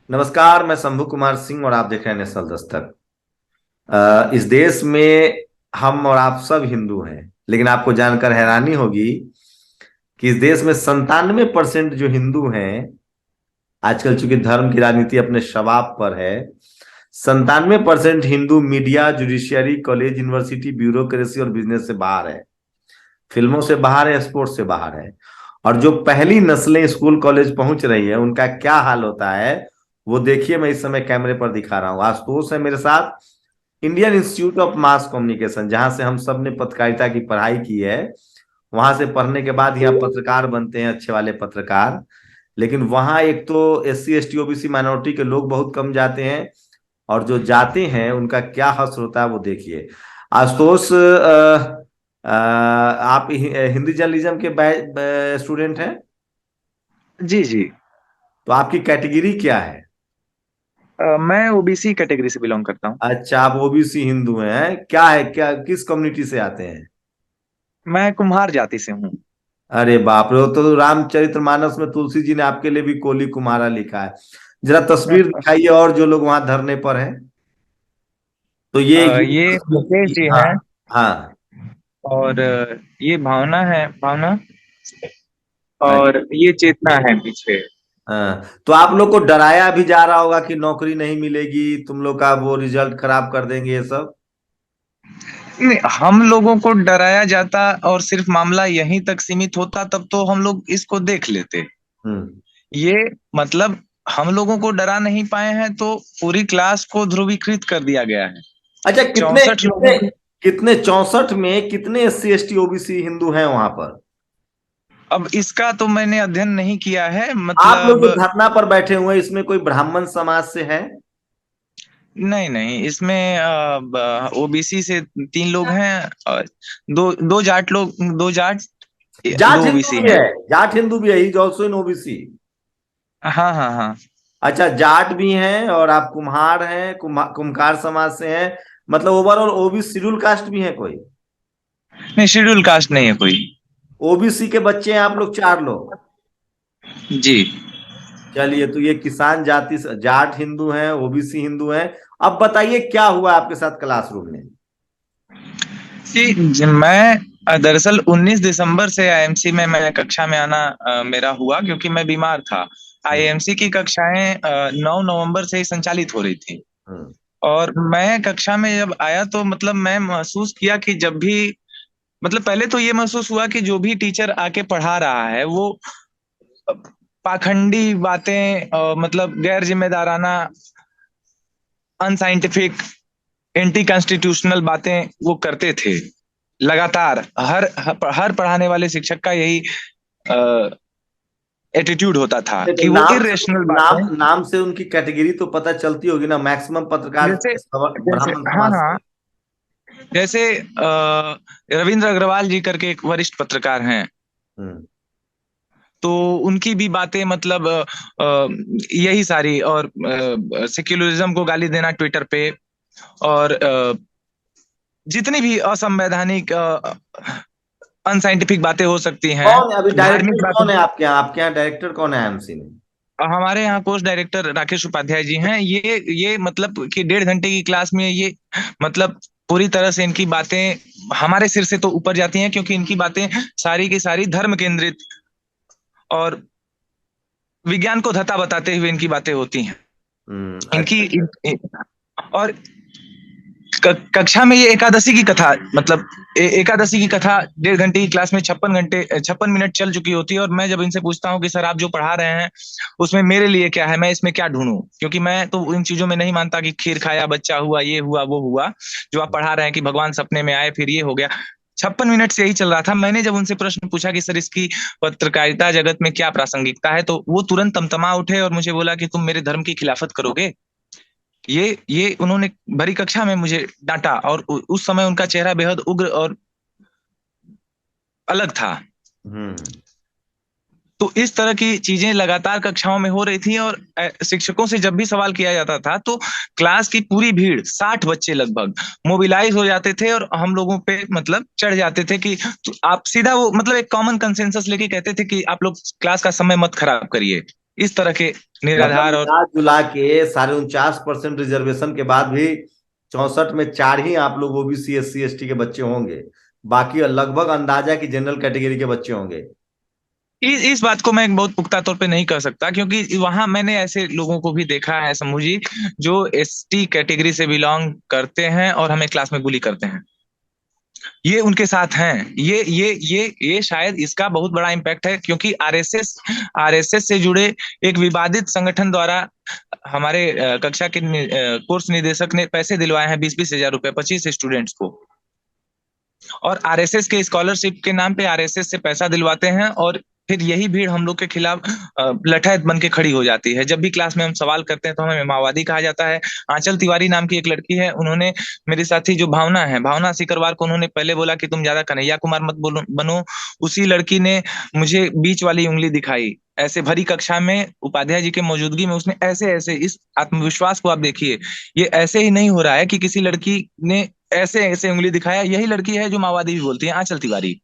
नमस्कार। मैं शंभू कुमार सिंह और आप देख रहे हैं नेशनल दस्तक। इस देश में हम और आप सब हिंदू हैं, लेकिन आपको जानकर हैरानी होगी कि इस देश में 97% जो हिंदू हैं, आजकल चूंकि धर्म की राजनीति अपने शबाब पर है, 97% Hindu media, judiciary, college, university, bureaucracy और बिजनेस से बाहर है। फिल्मों से बाहर है, स्पोर्ट्स से बाहर है। और जो पहली नस्लें स्कूल कॉलेज पहुंच रही है, उनका क्या हाल होता है वो देखिए। मैं इस समय कैमरे पर दिखा रहा हूँ। आशुतोष है मेरे साथ, Indian institute of mass communication, जहां से हम सब ने पत्रकारिता की पढ़ाई की है। वहां से पढ़ने के बाद यहाँ पत्रकार बनते हैं, अच्छे वाले पत्रकार। लेकिन वहां एक तो SC ST OBC माइनॉरिटी के लोग बहुत कम जाते हैं, और जो जाते हैं उनका क्या हश्र होता है वो देखिए। आशुतोष, आप हिंदी जर्नलिज्म के स्टूडेंट हैं? जी जी। तो आपकी कैटेगरी क्या है? मैं ओबीसी कैटेगरी से बिलोंग करता हूँ। अच्छा, आप OBC हिंदू हैं। क्या है, क्या किस कम्युनिटी से आते हैं? मैं कुम्हार जाति से हूँ। अरे बाप रे, वो तो रामचरितमानस में तुलसी जी ने आपके लिए भी कोली कुम्हारा लिखा है। जरा तस्वीर दिखाइए, और जो लोग वहां धरने पर हैं। तो ये मुकेश जी हाँ, हैं। हाँ। और ये भावना है, भावना। अच्छा, और ये चेतना है पीछे। हाँ। तो आप लोग को डराया भी जा रहा होगा कि नौकरी नहीं मिलेगी, तुम लोग का वो रिजल्ट खराब कर देंगे, ये सब। नहीं, हम लोगों को डराया जाता और सिर्फ मामला यहीं तक सीमित होता तब तो हम लोग इसको देख लेते। हम्म। ये मतलब हम लोगों को डरा नहीं पाए हैं तो पूरी क्लास को ध्रुवीकृत कर दिया गया है। अच्छा, कितने 64 लोगों कितने की। कितने 64 में कितने SC ST OBC हिंदू हैं वहां पर? अब इसका तो मैंने अध्ययन नहीं किया है, आप लोग मतलब। जो धरना पर बैठे हुए हैं, इसमें कोई ब्राह्मण समाज से है? नहीं नहीं, इसमें ओबीसी से 3 लोग हैं और दो दो जाट लोग, दो जाट, जाट दो हिंदू ओबीसी भी हैं। है। जाट हिंदू भी है, इज ऑल्सो इन OBC। हाँ हाँ हाँ। अच्छा, जाट भी हैं और आप कुम्हार हैं, कुम्हार समाज से हैं। मतलब ओवरऑल OBC शेड्यूल कास्ट भी है कोई? नहीं, शेड्यूल कास्ट नहीं है कोई। OBC के बच्चे हैं आप लोग, 4 लोग। जी चलिए, तो ये किसान जाति जाट हिंदू हैं, OBC हिंदू हैं। अब बताइए क्या हुआ आपके साथ क्लासरूम में? जी। मैं दरअसल 19 दिसंबर से आईएमसी में मैं कक्षा में आना मेरा हुआ क्योंकि मैं बीमार था। हम्म, आईएमसी की कक्षाएं 9 नवंबर से ही संचालित हो रही थी। हम्म। और मैं कक्षा में जब आया तो मतलब मैं महसूस किया कि जब भी, मतलब पहले तो ये महसूस हुआ कि जो भी टीचर आके पढ़ा रहा है वो पाखंडी बातें, मतलब गैर जिम्मेदाराना, अनसाइंटिफिक, एंटी कॉन्स्टिट्यूशनल बातें वो करते थे। लगातार हर पढ़ाने वाले शिक्षक का यही एटीट्यूड होता था नहीं, तो कि वो नाम से इरेशनल बातें। नाम से उनकी कैटेगरी तो पता चलती होगी ना। मैक्सिमम पत्रकार जैसे जैसे ब्राह्मण हाँ समाज से। हाँ। जैसे रविंद्र अग्रवाल जी करके एक वरिष्ठ पत्रकार हैं। हम्म। तो उनकी भी बातें मतलब यही सारी, और सेक्युलरिज्म को गाली देना ट्विटर पे, और जितनी भी असंवैधानिक अनसाइंटिफिक बातें हो सकती हैं, कौन है अभी धार्मिक डायरेक्टर, बातें। कौन है आपके यहाँ डायरेक्टर कौन है IMC में? हमारे यहाँ कोर्स डायरेक्टर राकेश उपाध्याय जी हैं। ये मतलब कि 1.5 घंटे की क्लास में ये मतलब पूरी तरह से इनकी बातें हमारे सिर से तो ऊपर जाती हैं, क्योंकि इनकी बातें सारी की सारी धर्म केंद्रित और विज्ञान को धता बताते हुए इनकी बातें होती हैं। इनकी अच्छा, अच्छा। और कक्षा में ये एकादशी की कथा, मतलब एकादशी की कथा 1.5 घंटे की क्लास में 56 मिनट चल चुकी होती है। और मैं जब इनसे पूछता हूँ कि सर आप जो पढ़ा रहे हैं उसमें मेरे लिए क्या है, मैं इसमें क्या ढूंढूं, क्योंकि मैं तो इन चीजों में नहीं मानता कि खीर खाया बच्चा हुआ, ये हुआ वो हुआ। जो आप पढ़ा रहे हैं कि भगवान सपने में आए फिर ये हो गया। 56 मिनट से यही चल रहा था। मैंने जब उनसे प्रश्न पूछा कि सर इसकी पत्रकारिता जगत में क्या प्रासंगिकता है, तो वो तुरंत तमतमा उठे और मुझे बोला कि तुम मेरे धर्म की खिलाफत करोगे। ये उन्होंने भरी कक्षा में मुझे डांटा, और उस समय उनका चेहरा बेहद उग्र और अलग था। हम्म। तो इस तरह की चीजें लगातार कक्षाओं में हो रही थी। और शिक्षकों से जब भी सवाल किया जाता था तो क्लास की पूरी भीड़, 60 बच्चे लगभग, मोबिलाइज हो जाते थे और हम लोगों पे मतलब चढ़ जाते थे कि तो आप सीधा वो मतलब एक कॉमन कंसेंसस लेके कहते थे कि आप लोग क्लास का समय मत खराब करिए। इस तरह के मतलब निराधार और मिला जुला के साढ़े 49% रिजर्वेशन के बाद भी 64 में 4 ही आप लोग ओबीसी SC ST के बच्चे होंगे, बाकी लगभग अंदाजा की जनरल कैटेगरी के बच्चे होंगे। इस बात को मैं बहुत पुख्ता तौर पे नहीं कर सकता, क्योंकि वहां मैंने ऐसे लोगों को भी देखा है समूह जी, जो एसटी कैटेगरी से बिलोंग करते हैं और हमें क्लास में बुली करते हैं। ये उनके साथ हैं। ये शायद इसका बहुत बड़ा इम्पैक्ट है, क्योंकि आरएसएस से जुड़े एक विवादित संगठन द्वारा हमारे कक्षा के कोर्स निदेशक ने पैसे दिलवाए हैं 20-20 हजार रुपए 25 स्टूडेंट्स को। और आरएसएस के स्कॉलरशिप के नाम पे आरएसएस से पैसा दिलवाते हैं, और फिर यही भीड़ हम लोग के खिलाफ लठैत बन के खड़ी हो जाती है। जब भी क्लास में हम सवाल करते हैं तो हमें माओवादी कहा जाता है। आंचल तिवारी नाम की एक लड़की है, उन्होंने मेरे साथी जो भावना है, भावना सिकरवार को उन्होंने पहले बोला कि तुम ज्यादा कन्हैया कुमार मत बोलो बनो। उसी लड़की ने मुझे बीच वाली उंगली दिखाई। ऐसे भरी कक्षा में उपाध्याय जी के मौजूदगी में उसने ऐसे ऐसे, इस आत्मविश्वास को आप देखिए, ये ऐसे ही नहीं हो रहा है कि किसी लड़की ने ऐसे ऐसे उंगली दिखाया। यही लड़की है जो माओवादी भी बोलती है, आंचल तिवारी।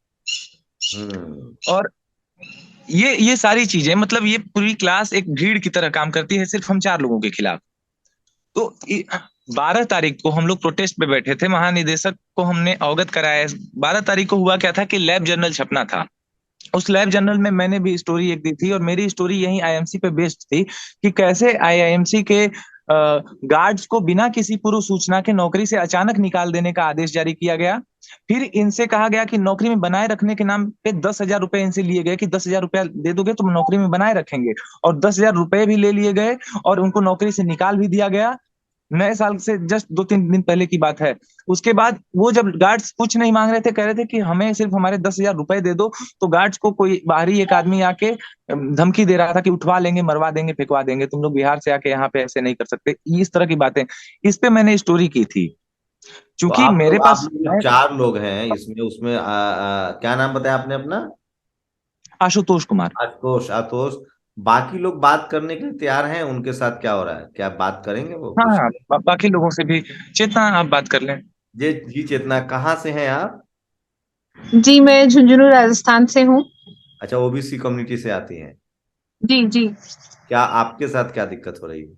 हम्म। और ये सारी चीजें, मतलब ये पूरी क्लास एक भीड़ की तरह काम करती है सिर्फ हम 4 लोगों के खिलाफ। तो 12 तारीख को हम लोग प्रोटेस्ट पे बैठे थे, महानिदेशक को हमने अवगत कराया। 12 तारीख को हुआ क्या था कि लैब जर्नल छपना था। उस लैब जर्नल में मैंने भी स्टोरी एक दी थी, और मेरी स्टोरी यही आईएमसी पे बेस्ड थी कि कैसे आईआईएमसी के गार्ड्स को बिना किसी पूर्व सूचना के नौकरी से अचानक निकाल देने का आदेश जारी किया गया। फिर इनसे कहा गया कि नौकरी में बनाए रखने के नाम पे 10 हजार रुपए इनसे लिए गए कि 10 हजार रुपया दे दोगे तो नौकरी में बनाए रखेंगे। और 10 हजार रुपए भी ले लिए गए, और उनको नौकरी से निकाल भी दिया गया। नए साल से जस्ट 2-3 दिन पहले की बात है। उसके बाद वो जब गार्ड्स कुछ नहीं मांग रहे थे, कह रहे थे कि हमें सिर्फ हमारे 10 हजार रुपए दे दो, तो गार्ड्स को कोई बाहरी एक आदमी आके धमकी दे रहा था कि उठवा लेंगे, मरवा देंगे, फेंकवा देंगे, तुम लोग बिहार से आके यहाँ पे ऐसे नहीं कर सकते। इस तरह की बातें, इस पे मैंने स्टोरी की थी। तो चूंकि मेरे आप पास लोग जो 4 लोग हैं इसमें, उसमें क्या नाम बताया आपने अपना? आशुतोष कुमार। आतोष, आतोष। बाकी लोग बात करने के लिए तैयार हैं, उनके साथ क्या हो रहा है, क्या बात करेंगे वो हाँ कुछ? हाँ, बाकी लोगों से भी चेतना, आप बात कर लें। जी जी, चेतना कहाँ से हैं आप? जी मैं झुंझुनू राजस्थान से हूँ। अच्छा, ओबीसी कम्युनिटी से आती हैं। जी जी। क्या आपके साथ क्या दिक्कत हो रही है?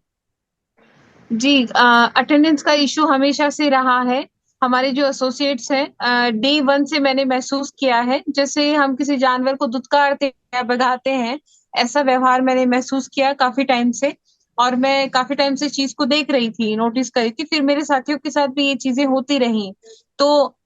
जी अटेंडेंस का इशू हमेशा से रहा है। हमारे जो एसोसिएट्स हैं, डे वन से मैंने महसूस किया है, जैसे हम किसी जानवर को दुत्कारते या भगाते हैं, ऐसा व्यवहार मैंने महसूस किया काफी टाइम से। और मैं काफी टाइम से इस चीज को देख रही थी, नोटिस कर रही थी, फिर मेरे साथियों के साथ भी ये चीजें होती रही। तो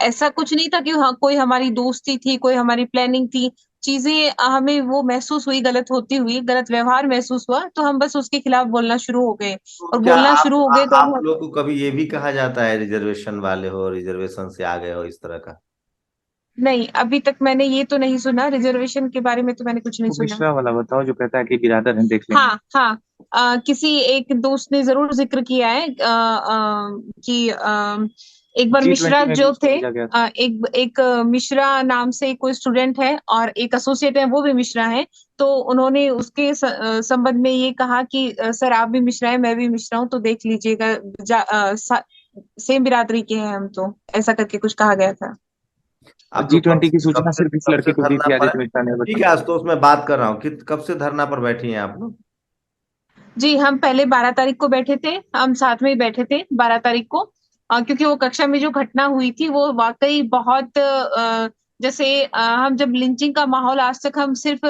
ऐसा कुछ नहीं था कि हाँ कोई हमारी दोस्ती थी, कोई हमारी प्लानिंग थी। चीजें हमें वो महसूस हुई, गलत होती हुई, गलत व्यवहार महसूस हुआ, तो हम बस उसके खिलाफ बोलना शुरू हो गए। तो और क्या बोलना शुरू हो गए तो आप हम। लोग को कभी ये भी कहा जाता है रिजर्वेशन वाले हो, रिजर्वेशन से आ गए हो, इस तरह का? नहीं, अभी तक मैंने ये तो नहीं सुना, रिजर्वेशन के बारे में तो मैंने कुछ नहीं वो सुना। मिश्रा वाला बताओ जो कहता है कि बिरादर हैं, देख लेंगे। हाँ हाँ। किसी एक दोस्त ने जरूर जिक्र किया है कि एक बार मिश्रा G20 में भी जो उसको थे, भेजा गया था। एक एक मिश्रा नाम से कोई स्टूडेंट है और एक एसोसिएट है, वो भी मिश्रा है। तो उन्होंने उसके संबंध में ये कहा कि सर आप भी मिश्रा है, मैं भी मिश्रा हूँ, तो देख लीजिएगा, सेम बिरादरी के हैं हम, तो ऐसा करके कुछ कहा गया था। आप लोग G20 की सूचना सिर्फ इस कब से लड़के को दी धरना थी, पर है? आदित्य मिश्रा ने ठीक बताया। है आशुतोष, मैं बात कर रहा हूँ कि कब से धरना पर बैठी हैं आप लोग? जी हम पहले 12 तारीख को बैठे थे, हम साथ में ही बैठे थे 12 तारीख को। क्योंकि वो कक्षा में जो घटना हुई थी वो वाकई बहुत जैसे हम जब लिंचिंग का माहौल आज तक हम सिर्फ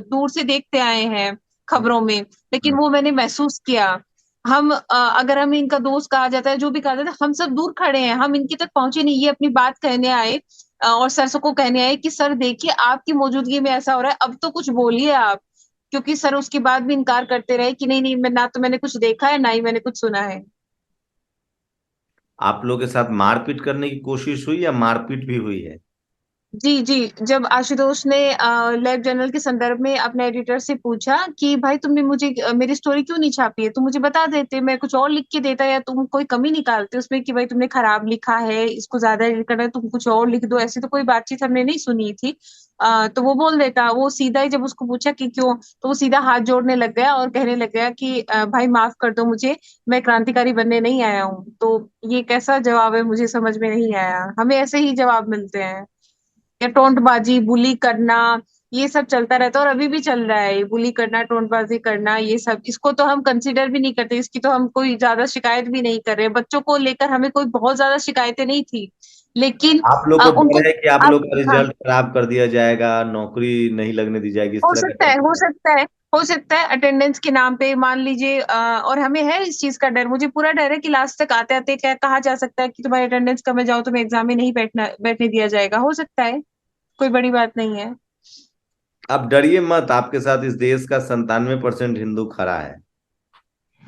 दूर से देखते आए हैं हम्म, खबरों में, लेकिन हम्म। वो मैंने महसूस किया। हम अगर हमें इनका दोस्त कहा जाता है, जो भी कहा जाता है, हम सब दूर खड़े हैं, हम इनके तक पहुंचे नहीं। ये अपनी बात कहने आए, और सर को कहने आए कि सर देखिए आपकी मौजूदगी में ऐसा हो रहा है, अब तो कुछ बोलिए आप। क्योंकि सर उसके बाद भी इनकार करते रहे कि नहीं नहीं, मैं ना तो मैंने कुछ देखा है, ना ही मैंने कुछ सुना है। आप लोग के साथ मारपीट करने की कोशिश हुई या मारपीट भी हुई है? जी जी। जब आशुतोष ने लैब जर्नल के संदर्भ में अपने एडिटर से पूछा कि भाई तुमने मुझे मेरी स्टोरी क्यों नहीं छापी है, तुम मुझे बता देते, मैं कुछ और लिख के देता, या तुम कोई कमी निकालते उसमें कि भाई तुमने खराब लिखा है, इसको ज्यादा एडिट करना है, तुम कुछ और लिख दो, ऐसी तो कोई बातचीत हमने नहीं सुनी थी। तो वो बोल देता, वो सीधा ही जब उसको पूछा कि क्यों, तो वो सीधा हाथ जोड़ने लग गया और कहने लग गया कि भाई माफ कर दो मुझे, मैं क्रांतिकारी बनने नहीं आया हूँ। तो ये कैसा जवाब है, मुझे समझ में नहीं आया। हमें ऐसे ही जवाब मिलते हैं, या टोंटबाजी, बुली करना, ये सब चलता रहता है और अभी भी चल रहा है, ये बुली करना, टोंटबाजी करना, ये सब, इसको तो हम कंसिडर भी नहीं करते, इसकी तो हम कोई ज्यादा शिकायत भी नहीं कर रहे। बच्चों को लेकर हमें कोई बहुत ज्यादा शिकायतें नहीं थी, लेकिन आप लोग को उनको डर है कि आप आप, लोग का हाँ, रिजल्ट खराब कर दिया जाएगा, नौकरी नहीं लगने दी जाएगी, इस हो तरह का सकता डर है, हो है? सकता है, हो सकता है अटेंडेंस के नाम पे मान लीजिए, और हमें है इस चीज का डर, मुझे पूरा डर है कि लास्ट तक आते आते क्या कहा जा सकता है कि तुम्हारी अटेंडेंस कम है, जाओ तुम्हें एग्जाम में नहीं बैठने दिया जाएगा, हो सकता है, कोई बड़ी बात नहीं है। आप डरिए मत, आपके साथ इस देश का 97% हिंदू खड़ा है।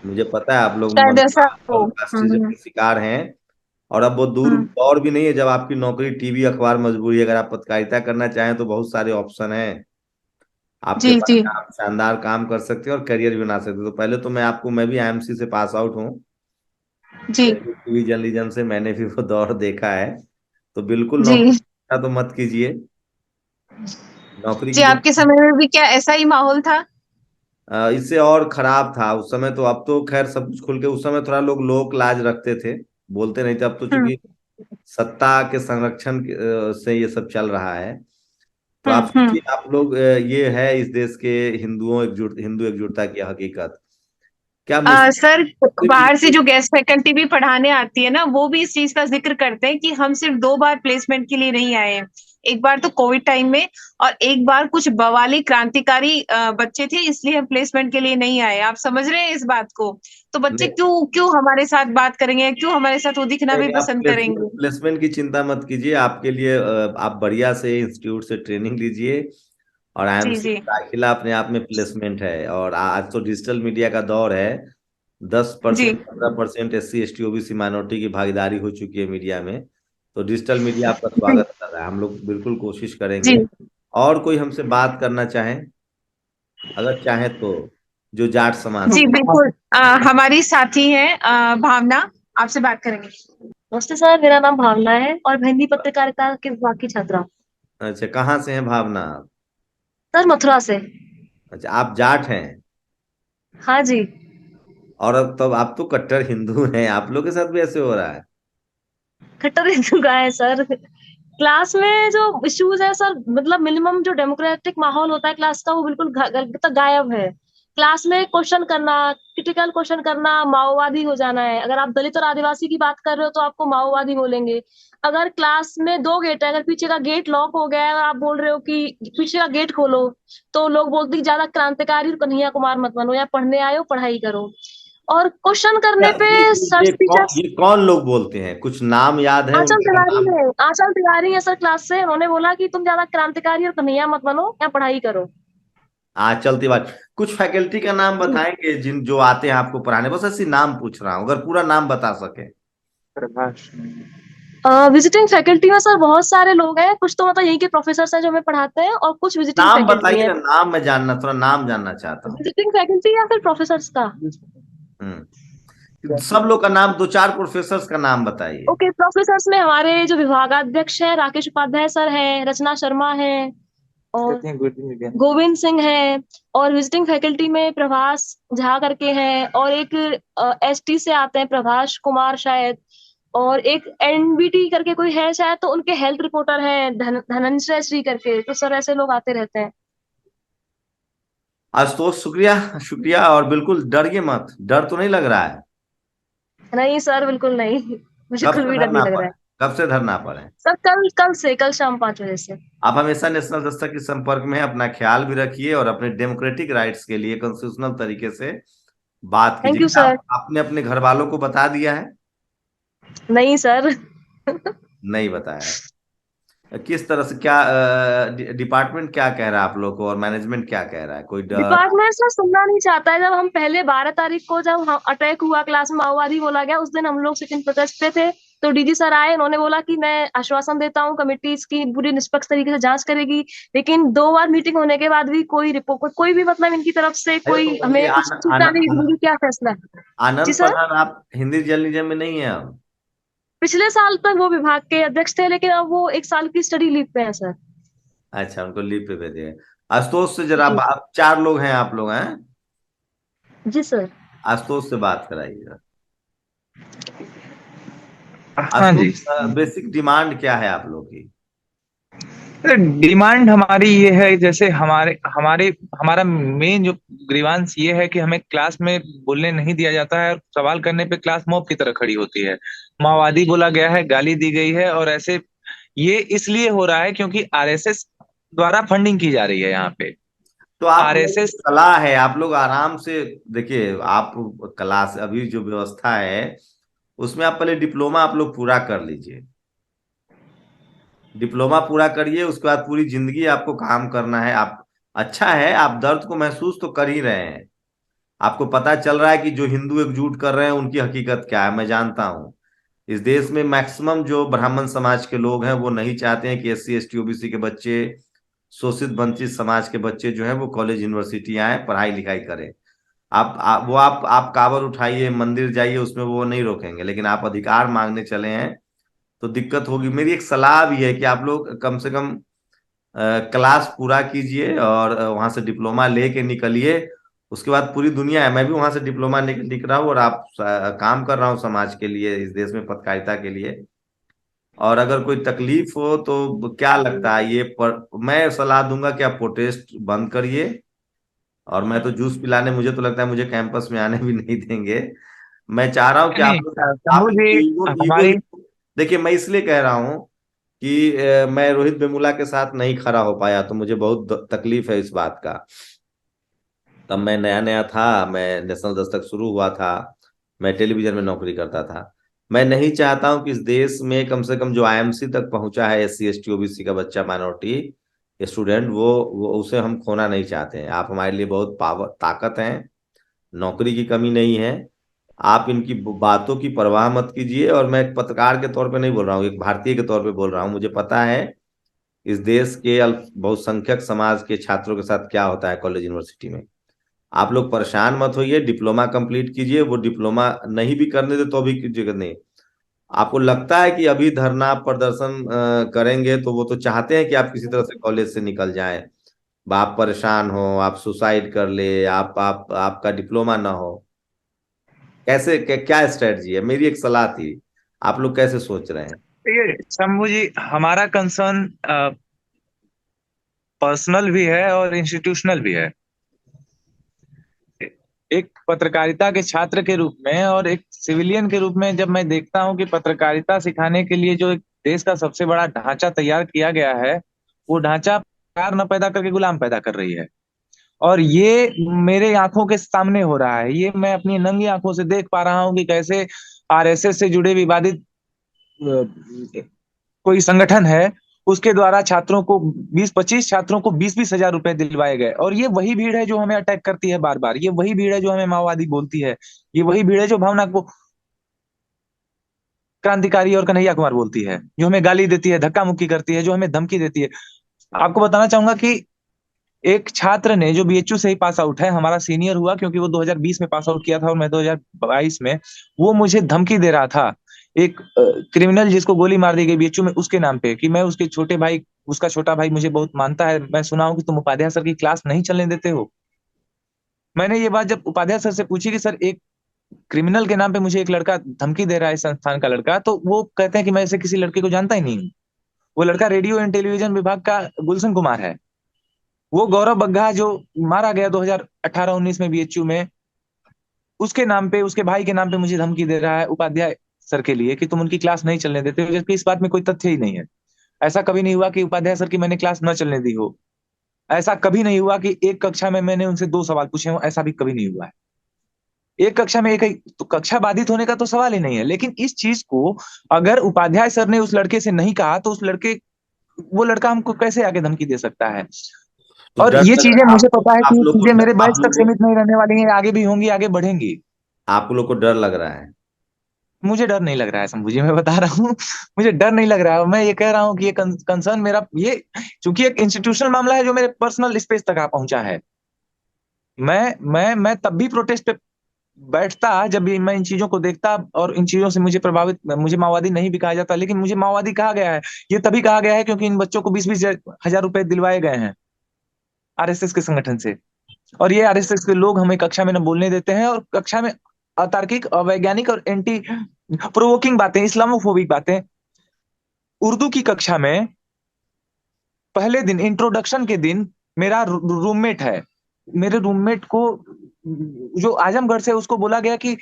मुझे पता है आप लोग शायद ऐसा हो। और कास्टिज्म के शिकार हैं, और अब वो दूर हम्म। दौर भी नहीं है जब आपकी नौकरी टीवी अखबार मजबूरी है। अगर आप पत्रकारिता करना चाहें तो बहुत सारे ऑप्शन हैं आपके जी पास, जी आप शानदार काम कर सकते हैं और करियर भी बना सकते हैं। तो पहले तो मैं भी आईएमसी से पास आउट हूँ, जी टीवी जर्नलिज्म से, मैंने भी वो दौर देखा है। तो बिल्कुल जी नौकरी का तो मत कीजिए, नौकरी जी। की आपके समय में भी क्या ऐसा ही माहौल था? इससे और खराब था उस समय तो। अब तो खैर सब कुछ खुल के, उस समय थोड़ा लोग लोक लाज रखते थे, बोलते नहीं थे। अब तो हम्म चूंकि सत्ता के संरक्षण से ये सब चल रहा है, तो आप हम्म। सोचिए आप लोग, ये है इस देश के हिंदू एकजुटता की हकीकत। क्या सर, मुस्लिम बाहर से जो गेस्ट फैकल्टी भी पढ़ाने आती है ना, वो भी इस चीज का जिक्र करते हैं कि हम सिर्फ 2 बार प्लेसमेंट के लिए नहीं आए हैं। एक बार तो कोविड टाइम में, और एक बार कुछ बवाली क्रांतिकारी बच्चे थे, इसलिए हम प्लेसमेंट के लिए नहीं आए। आप समझ रहे हैं इस बात को? तो बच्चे नहीं, क्यों क्यों हमारे साथ बात करेंगे, क्यों हमारे साथ वो दिखना भी नहीं, आप पसंद प्लेसमेंट करेंगे? प्लेसमेंट की चिंता मत कीजिए। आपके लिए आप बढ़िया से इंस्टीट्यूट से ट्रेनिंग लीजिए, और जी आईएमसी जी दाखिला अपने आप में प्लेसमेंट है। और आज तो डिजिटल मीडिया का दौर है, दस जी percent 15% SC ST OBC minority की भागीदारी हो चुकी है मीडिया में। तो डिजिटल मीडिया आपका जी स्वागत कर रहा है, हम लोग बिल्कुल कोशिश जी करेंगे। और कोई हमसे बात करना चाहें, अगर चाहें तो, जो जाट समाज जी से। बिल्कुल। हमारी साथी है भावना, आपसे बात करेंगे। नमस्ते सर, मेरा नाम भावना है और मैं हिंदी पत्रकारिता के विभाग की छात्रा हूँ। अच्छा, कहाँ से हैं भावना आप? सर, मथुरा से। अच्छा, आप जाट हैं? हाँ जी। और अब तब आप तो कट्टर हिंदू हैं, आप लोग के साथ भी ऐसे हो रहा है? खट्टर हिंदू का है सर। क्लास में जो इश्यूज है सर, मतलब मिनिमम जो डेमोक्रेटिक माहौल होता है क्लास का, वो बिल्कुल तक गायब है। क्लास में क्वेश्चन करना, क्रिटिकल क्वेश्चन करना, माओवादी हो जाना है। अगर आप दलित और आदिवासी की बात कर रहे हो तो आपको माओवादी बोलेंगे। अगर क्लास में 2 गेट है, अगर पीछे का गेट लॉक हो गया है और आप बोल रहे हो कि पीछे का गेट खोलो, तो लोग बोलते हैं कि ज्यादा क्रांतिकारी और कन्हैया कुमार मत बनो, या पढ़ने आए हो पढ़ाई करो। और क्वेश्चन करने पे सर टीचर्स, ये कौन लोग बोलते हैं? कुछ नाम याद है आंचल उनका तिवारी नाम? है, आंचल तिवारी है सर क्लास से। उन्होंने बोला कि तुम ज्यादा क्रांतिकारी और कन्हैया मत बनो, या पढ़ाई करो। चलती बात। कुछ फैकल्टी का नाम जी। बताएंगे जिन जो आते हैं आपको पढ़ाने? बस ऐसी नाम पूछ रहा हूँ, अगर पूरा नाम बता सके। विजिटिंग फैकल्टी में सर बहुत सारे लोग हैं, कुछ तो मतलब यहीं के प्रोफेसर हैं जो हमें पढ़ाते हैं, और कुछ विजिटिंग नाम फैकल्टी बताइए हैं। ना, नाम मैं जानना, थोड़ा नाम जानना चाहता हूँ। विजिटिंग फैकल्टी या फिर प्रोफेसर का? सब लोग का नाम, 2 4 प्रोफेसर का नाम बताइए। ओके, प्रोफेसर में हमारे जो विभागाध्यक्ष हैं राकेश उपाध्याय सर हैं, रचना शर्मा है, और गोविंद सिंह है। और विजिटिंग फैकल्टी में प्रभास झा करके हैं, और एक ST से आते हैं प्रभाष कुमार शायद, और एक NBT करके कोई है शायद, तो उनके हेल्थ रिपोर्टर हैं धनंजय श्री करके। तो सर ऐसे लोग आते रहते हैं। आशुतोष, शुक्रिया शुक्रिया। और बिल्कुल डरिए मत, डर तो नहीं लग रहा है? नहीं सर, बिल्कुल नहीं। कब बिल्कुल से भी डर नहीं धरना लग पर रहा है? है। कब से धरना पर है? सर कल कल से, कल शाम 5 बजे से। आप हमेशा नेशनल दस्तक के संपर्क में हैं, अपना ख्याल भी रखिए और अपने डेमोक्रेटिक राइट्स के लिए कॉन्स्टिट्यूशनल तरीके से बात थैंक कीजिए। यू क्या सर। आपने अपने घर वालों को बता दिया है? नहीं सर। नहीं बताया? किस तरह से, क्या डिपार्टमेंट क्या कह रहा है आप लोग को, और मैनेजमेंट क्या कह रहा है? कोई डर? डिपार्टमेंट सर सुनना नहीं चाहता है। जब हम पहले 12 तारीख को जब हम अटैक हुआ, क्लास में माओवादी बोला गया, उस दिन हम लोग सिटिंग प्रोटेस्ट पे थे। तो DG सर आए, उन्होंने बोला कि मैं आश्वासन देता हूँ कमेटी इसकी पूरी निष्पक्ष तरीके से जांच करेगी। लेकिन 2 बार मीटिंग होने के बाद भी कोई रिपोर्ट, कोई भी मतलब इनकी तरफ से अरे तो कोई ये हमें कुछ सूचना नहीं मिली, क्या फैसला है। जी आनंद सर। प्रधान, आप हिंदी जर्नलिज्म में नहीं है अब? पिछले साल तक वो विभाग के अध्यक्ष थे, लेकिन अब वो 1 साल की स्टडी लीव पे है सर। अच्छा, उनको लीव पे भेजे। आशुतोष से जरा, जी। आप 4 लोग हैं, आप लोग हैं? जी सर। आशुतोष से बात कराइएगा। हाँ जी। आशुतोष, बेसिक डिमांड क्या है आप लोग की? डिमांड हमारी ये है, जैसे हमारे हमारे हमारा मेन जो ग्रीवांस ये है कि हमें क्लास में बोलने नहीं दिया जाता है, और सवाल करने पे क्लास मॉब की तरह खड़ी होती है। माओवादी बोला गया है, गाली दी गई है, और ऐसे ये इसलिए हो रहा है क्योंकि आरएसएस द्वारा फंडिंग की जा रही है यहाँ पे। तो आप लोग की आरएसएस सलाह है, आप लोग आराम से देखिए, आप क्लास अभी जो व्यवस्था है उसमें आप पहले डिप्लोमा आप लोग पूरा कर लीजिए। डिप्लोमा पूरा करिए, उसके बाद पूरी जिंदगी आपको काम करना है। आप अच्छा है, आप दर्द को महसूस तो कर ही रहे हैं। आपको पता चल रहा है कि जो हिंदू एकजुट कर रहे हैं उनकी हकीकत क्या है, मैं जानता हूँ। इस देश में मैक्सिमम जो ब्राह्मण समाज के लोग हैं वो नहीं चाहते हैं कि एससी एसटी ओबीसी के बच्चे, शोषित वंचित समाज के बच्चे जो हैं वो कॉलेज यूनिवर्सिटी आए पढ़ाई लिखाई करें। आप कांवड़ उठाइए, मंदिर जाइए, उसमें वो नहीं रोकेंगे, लेकिन आप अधिकार मांगने चले हैं तो दिक्कत होगी। मेरी एक सलाह भी है कि आप लोग कम से कम क्लास पूरा कीजिए और वहां से डिप्लोमा लेके निकलिए। उसके बाद पूरी दुनिया है, मैं भी वहां से डिप्लोमा लिख रहा हूँ और आप काम कर रहा हूँ समाज के लिए, इस देश में पत्रकारिता के लिए। और अगर कोई तकलीफ हो तो क्या लगता है मैं सलाह दूंगा कि आप प्रोटेस्ट बंद करिए। और मैं तो जूस पिलाने, मुझे तो लगता है मुझे कैंपस में आने भी नहीं देंगे। मैं चाह रहा हूँ कि नहीं, आप शंभू जी, ईगो हमारी ईगो देखिए, मैं इसलिए कह रहा हूँ कि मैं रोहित वेमुला के साथ नहीं खड़ा हो पाया तो मुझे बहुत तकलीफ है इस बात का। तब मैं नया नया था, मैं नेशनल दस्तक शुरू हुआ था, मैं टेलीविजन में नौकरी करता था। मैं नहीं चाहता हूं कि इस देश में कम से कम जो आईएमसी तक पहुंचा है एससी एसटी ओबीसी का बच्चा, माइनॉरिटी स्टूडेंट, वो उसे हम खोना नहीं चाहते हैं। आप हमारे लिए बहुत पावर ताकत हैं, नौकरी की कमी नहीं है। आप इनकी बातों की परवाह मत कीजिए। और मैं एक पत्रकार के तौर पे नहीं बोल रहा हूँ, एक भारतीय के तौर पे बोल रहा हूँ। मुझे पता है इस देश के अल्प बहुसंख्यक समाज के छात्रों के साथ क्या होता है कॉलेज यूनिवर्सिटी में। आप लोग परेशान मत होइए, डिप्लोमा कंप्लीट कीजिए। वो डिप्लोमा नहीं भी करने दे तो भी कीजिएगा नहीं। आपको लगता है कि अभी धरना प्रदर्शन करेंगे तो वो तो चाहते हैं कि आप किसी तरह से कॉलेज से निकल जाएं। आप परेशान हो, आप सुसाइड कर ले, आप आपका डिप्लोमा ना हो। कैसे क्या स्ट्रेटजी है? मेरी एक सलाह थी, आप लोग कैसे सोच रहे हैं? ये शंभू जी, हमारा कंसर्न पर्सनल भी है और इंस्टीट्यूशनल भी है। एक पत्रकारिता के छात्र के रूप में और एक सिविलियन के रूप में, जब मैं देखता हूं कि पत्रकारिता सिखाने के लिए जो एक देश का सबसे बड़ा ढांचा तैयार किया गया है, वो ढांचा पत्रकार न पैदा करके गुलाम पैदा कर रही है। और ये मेरे आंखों के सामने हो रहा है, ये मैं अपनी नंगी आंखों से देख पा रहा हूं कि कैसे आरएसएस से जुड़े विवादित कोई संगठन है, उसके द्वारा छात्रों को 20-25 छात्रों को 20-20 हजार रुपए दिलवाए गए। और ये वही भीड़ है जो हमें अटैक करती है बार बार, ये वही भीड़ है जो हमें माओवादी बोलती है, ये वही भीड़ है जो भावना को क्रांतिकारी और कन्हैया कुमार बोलती है, जो हमें गाली देती है, धक्का मुक्की करती है, जो हमें धमकी देती है। आपको बताना चाहूंगा कि एक छात्र ने जो बीएचयू से ही पास आउट है, हमारा सीनियर हुआ क्योंकि वो 2020 में पास आउट किया था और मैं 2022 में, वो मुझे धमकी दे रहा था, एक क्रिमिनल जिसको गोली मार दी गई बीएचयू में, उसके नाम पे, कि मैं उसके छोटे भाई, उसका छोटा भाई मुझे बहुत मानता है, मैं सुना हूं कि तुम उपाध्याय सर की क्लास नहीं चलने देते हो। मैंने ये बात जब उपाध्याय सर से पूछी कि सर, एक क्रिमिनल के नाम पे मुझे एक लड़का धमकी दे रहा है, इस संस्थान का लड़का, तो वो कहते हैं कि मैं ऐसे किसी लड़के को जानता ही नहीं हूँ। वो लड़का रेडियो एंड टेलीविजन विभाग का गुलशन कुमार है। वो गौरव बग्गा जो मारा गया 2018-19 में बीएचयू में, उसके नाम पे, उसके भाई के नाम पे मुझे धमकी दे रहा है उपाध्याय सर के लिए कि तुम उनकी क्लास नहीं चलने देते हो, जबकि इस बात में कोई तथ्य ही नहीं है। ऐसा कभी नहीं हुआ कि उपाध्याय सर की मैंने क्लास न चलने दी हो। ऐसा कभी नहीं हुआ कि एक कक्षा में मैंने उनसे 2 सवाल पूछे हो, ऐसा भी कभी नहीं हुआ है। एक कक्षा में एक ही तो कक्षा बाधित होने का तो सवाल ही नहीं है। लेकिन इस चीज को अगर उपाध्याय सर ने उस लड़के से नहीं कहा, तो उस लड़के वो लड़का हमको कैसे आगे धमकी दे सकता है? तो और डर ये लग चीजें रहा मुझे पता है कि ये चीजें मेरे आप बैच लोग तक को सीमित नहीं रहने वाली हैं, आगे भी होंगी, आगे बढ़ेंगी। आप लोग को डर लग रहा है? मुझे डर नहीं लग रहा है शंभू जी, मैं बता रहा हूँ। मुझे डर नहीं लग रहा है। मैं ये कह रहा हूँ कि ये कंसर्न मेरा, ये चूंकि एक इंस्टीट्यूशनल मामला है जो मेरे पर्सनल स्पेस तक आ पहुंचा है। मैं तब भी प्रोटेस्ट पे बैठता जब भी मैं इन चीजों को देखता, और इन चीजों से मुझे प्रभावित, मुझे माओवादी नहीं भी कहा जाता, लेकिन मुझे माओवादी कहा गया है। ये तभी कहा गया है क्योंकि इन बच्चों को 20-20 हजार रुपए दिलवाए गए हैं आरएसएस के संगठन से। और ये आरएसएस के लोग हमें कक्षा में न बोलने देते हैं, और कक्षा में अतार्किक, अवैज्ञानिक और एंटी प्रोवोकिंग बातें, इस्लामोफोबिक बातें, उर्दू की कक्षा में पहले दिन इंट्रोडक्शन के दिन मेरा रूममेट है, मेरे रूममेट को जो आजमगढ़ से, उसको बोला गया कि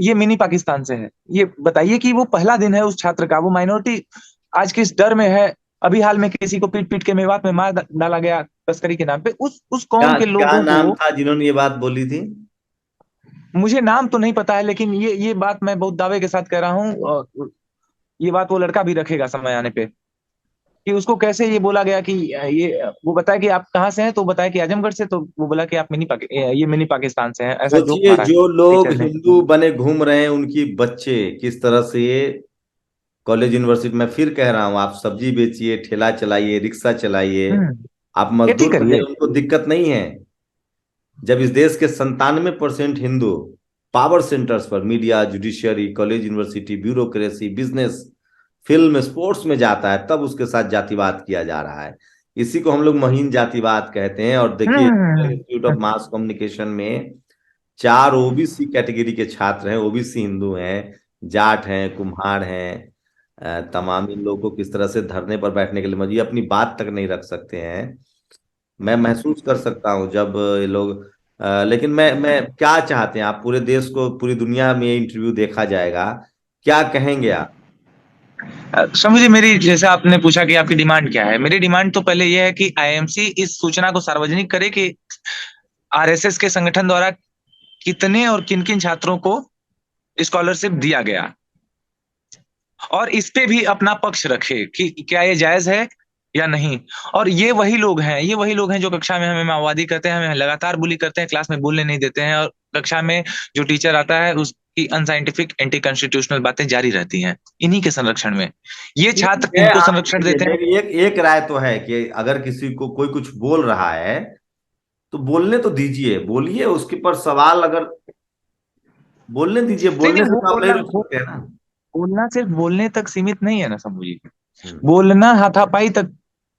ये मिनी पाकिस्तान से है। ये बताइए कि वो पहला दिन है उस छात्र का, वो माइनॉरिटी आज किस डर में है। अभी हाल में किसी को पीट पीट के मेवात में मार डाला गया तस्करी के नाम पे। उस क्या कौम के क्या लोगों नाम को, था जिन्होंने ये बात बोली थी? मुझे नाम तो नहीं पता है, लेकिन ये बात मैं बहुत दावे के साथ कह रहा हूँ, और ये बात वो लड़का भी रखेगा समय आने पे, कि उसको कैसे ये बोला गया कि ये, वो बताया कि आप कहाँ से हैं, तो बताया कि आजमगढ़ से, तो वो बोला कि आप ये मिनी पाकिस्तान से हैं। ऐसा जोक सोचिए, मारा जो लोग टीचर ने। हिंदू बने घूम रहे हैं, उनकी बच्चे किस तरह से ये कॉलेज यूनिवर्सिटी, मैं फिर कह रहा हूँ, आप सब्जी बेचिए, ठेला चलाइए, रिक्शा चलाइए, हम्म, आप खेती मजदूर बनिए, करिए। उनको दिक्कत नहीं है। जब इस देश के 97% हिंदू पावर सेंटर्स पर, media, judiciary, college university, bureaucracy, business, film, sports में जाता है, तब उसके साथ जातिवाद किया जा रहा है। इसी को हम लोग महीन जातिवाद कहते हैं। और देखिए, institute of hmm. Mass communication में 4 ओबीसी कैटेगरी के छात्र हैं, ओबीसी हिंदू हैं, जाट हैं, कुम्हार हैं, तमाम इन लोगों को किस तरह से धरने पर बैठने के लिए मजबूर, अपनी बात तक नहीं रख सकते हैं। मैं महसूस कर सकता हूँ जब ये लोग, लेकिन मैं क्या चाहते हैं आप? पूरे देश को, पूरी दुनिया में इंटरव्यू देखा जाएगा, क्या कहेंगे आप? शम्भू जी, मेरी, जैसे आपने पूछा कि आपकी डिमांड क्या है, मेरी डिमांड तो पहले यह है कि आईएमसी इस सूचना को सार्वजनिक करे कि आरएसएस के संगठन द्वारा कितने और किन किन छात्रों को स्कॉलरशिप दिया गया, और इस पे भी अपना पक्ष रखे कि क्या ये जायज है या नहीं। और ये वही लोग हैं जो कक्षा में हमें माओवादी करते हैं, हमें लगातार बुली करते हैं, क्लास में बोलने नहीं देते हैं, और कक्षा में जो टीचर आता है उसकी अनसाइंटिफिक, एंटी कॉन्स्टिट्यूशनल बातें जारी रहती हैं। इन्हीं के संरक्षण में ये छात्र ठीक है, इनको आप संरक्षण देखिए, देते हैं। मेरी एक एक राय तो है कि अगर किसी को कोई कुछ बोल रहा है तो बोलने तो दीजिए, बोलिए, उसके पर सवाल अगर, बोलने दीजिए, नहीं बोलने नहीं, से तो आप नहीं रुक सकते हैं ना। बोलना सिर्फ बोलने तक सीमित नहीं है ना शंभू जी। हम्म। बोलना हाथापाई तक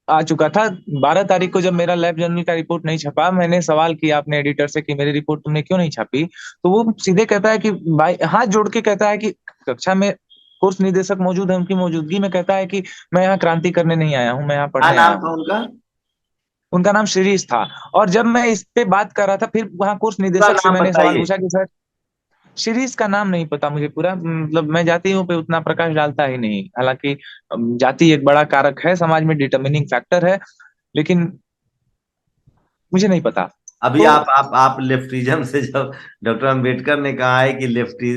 आ चुका था। 12 तारीख को जब मेरा लैब जर्नल का रिपोर्ट नहीं छपा, मैंने सवाल किया अपने एडिटर से कि मेरी रिपोर्ट तुमने क्यों नहीं छापी, तो वो सीधे कहता है कि भाई, हाथ जोड़ के कहता है कि कक्षा में कोर्स निदेशक मौजूद है, उनकी मौजूदगी में कहता है कि मैं यहाँ क्रांति करने नहीं आया हूँ, मैं यहाँ क्या पढ़ने आया नाम था हूँ। उनका? उनका नाम शिरीष था। और जब मैं इस पे बात कर रहा था, फिर वहाँ कोर्स पूरा निदेशक से नाम मैंने सवाल बताइए। पूछा कि सर, सीरीज का नाम नहीं पता मुझे पूरा, मतलब मैं जातियों पे उतना प्रकाश डालता ही नहीं। हालांकि जाति एक बड़ा कारक है समाज में, डिटर्मिनिंग फैक्टर है, लेकिन मुझे नहीं पता। अभी तो आप लेफ्टिज्म से, जब डॉक्टर अंबेडकर ने कहा है कि लेफ्टी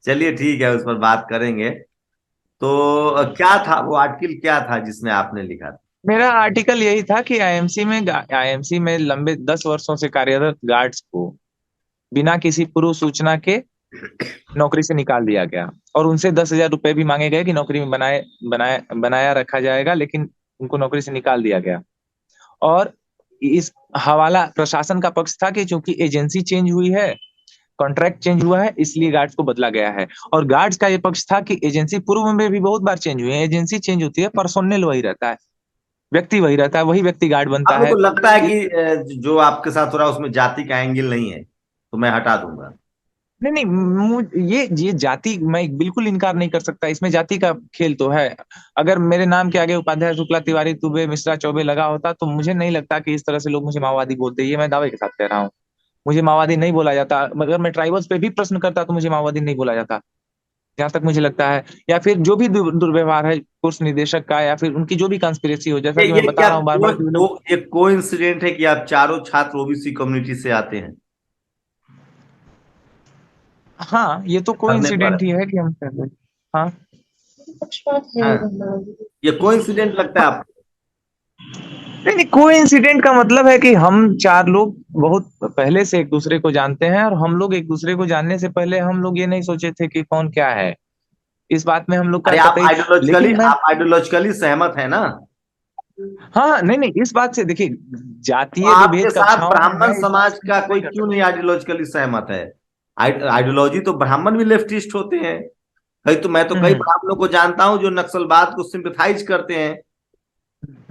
चलिए ठीक है, उस पर बात करेंगे। तो क्या था वो आर्टिकल, क्या था जिसमें आपने लिखा था? मेरा आर्टिकल यही था कि आईएमसी में लंबे 10 वर्षों से कार्यरत गार्ड्स को बिना किसी पूर्व सूचना के नौकरी से निकाल दिया गया, और उनसे 10,000 रुपए भी मांगे गए कि नौकरी में बनाया रखा जाएगा, लेकिन उनको नौकरी से निकाल दिया गया। और इस हवाला प्रशासन का पक्ष था कि चूंकि एजेंसी चेंज हुई है, कॉन्ट्रैक्ट चेंज हुआ है, इसलिए गार्ड्स को बदला गया है। और गार्ड्स का ये पक्ष था कि एजेंसी पूर्व में भी बहुत बार चेंज हुई है, एजेंसी चेंज होती है, पर्सोनेल वही रहता है, व्यक्ति वही रहता है, वही व्यक्ति गार्ड बनता आपको है। लगता है कि जो आपके साथ हो रहा है उसमें जाति का एंगल नहीं है, तो मैं हटा दूंगा। नहीं नहीं, ये जाति, मैं बिल्कुल इनकार नहीं कर सकता, इसमें जाति का खेल तो है। अगर मेरे नाम के आगे उपाध्याय, शुक्ला, तिवारी, दुबे, मिश्रा, चौबे लगा होता, तो मुझे नहीं लगता कि इस तरह से लोग मुझे माओवादी बोलते। ये मैं दावे के साथ कह रहा हूँ, मुझे माओवादी नहीं बोला जाता। मगर मैं ट्राइबल्स पे भी प्रश्न करता तो मुझे माओवादी नहीं बोला जाता, जहां तक मुझे लगता है। या फिर जो भी दुर्व्यवहार है कोर्स निदेशक का, या फिर उनकी जो भी कंस्पिरेसी हो, जैसा कि ये मैं बता क्या रहा हूँ बार बार कि वो लोग। ये कोइंसिडेंट है कि आप चारों छात्र ओबीसी कम्युनिटी से आते हैं हाँ, ये तो कोई पढ़ने पर? इंसिडेंट ही है कि हम कर रहे हैं। हाँ। हाँ, ये कोइंसिडेंट लगता है आपको? नहीं नहीं, कोई इंसिडेंट का मतलब है कि हम चार लोग बहुत पहले से एक दूसरे को जानते हैं, और हम लोग एक दूसरे को जानने से पहले हम लोग ये नहीं सोचे थे कि कौन क्या है। इस बात में हम लोग का अरे, कतई, लेकिन मैं, आप आइडियोलॉजिकली सहमत है ना? हाँ नहीं नहीं, इस बात से देखिए, तो जातीय आपके विभेद साथ कक्षाओं में ब्राह्मण है, इस बात समाज से का इनकार कोई नहीं कर क्यों सकता। नहीं आइडियोलॉजिकली सहमत है? आइडियोलॉजी तो ब्राह्मण भी लेफ्टिस्ट होते हैं। मैं तो कई हम्म ब्राह्मणों को जानता हूं जो नक्सलवाद को सिंपैथाइज करते हैं।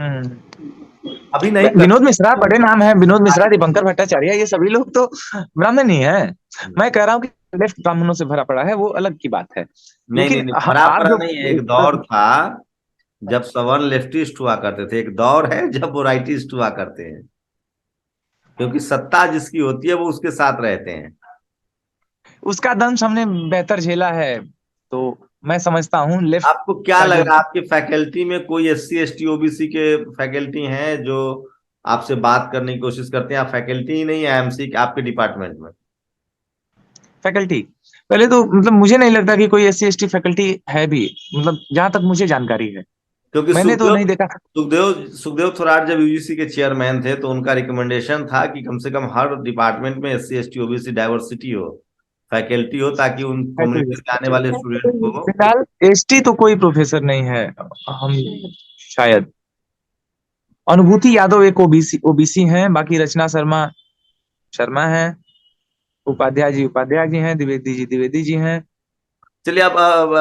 हम्म। अभी नहीं कर। विनोद मिश्रा, बड़े नाम है, विनोद मिश्रा, दीपंकर भट्टाचार्य, ये सभी लोग तो ब्राह्मण ही है। मैं कह रहा हूँ कि लेफ्ट ब्राह्मणों से भरा पड़ा है, वो अलग की बात है। नहीं नहीं लेकिन नहीं, भरा आप पड़ा जो नहीं है, एक दौर था जब सवर्ण लेफ्टिस्ट हुआ करते थे, एक दौर है जब वो राइटिस्ट हुआ करते हैं, क्योंकि सत्ता जिसकी होती है वो उसके साथ रहते हैं। उसका दंश हमने बेहतर झेला है, तो मैं समझता हूँ लेफ्ट आपको क्या का लग जो। रहा है, आपकी फैकल्टी में कोई SC ST OBC के फैकल्टी हैं जो आपसे बात करने की कोशिश करते हैं? आप फैकल्टी ही नहीं है MC आपके डिपार्टमेंट में? फैकल्टी पहले तो मतलब मुझे नहीं लगता कि कोई SC ST फैकल्टी है भी, मतलब जहां तक मुझे जानकारी है, क्योंकि मैंने तो नहीं देखा। सुखदेव थोराट जब UGC के चेयरमैन थे तो उनका रिकमेंडेशन था कि कम से कम हर डिपार्टमेंट में SC ST OBC डाइवर्सिटी हो, फैकल्टी हो, ताकि उन है तो कम्युनिटी से आने वाले स्टूडेंट को। फिलहाल ST तो कोई प्रोफेसर नहीं है, हम शायद। अनुभूति यादव एक ओबीसी हैं, बाकी रचना शर्मा शर्मा हैं, उपाध्याय जी हैं, द्विवेदी जी हैं। चलिए, अब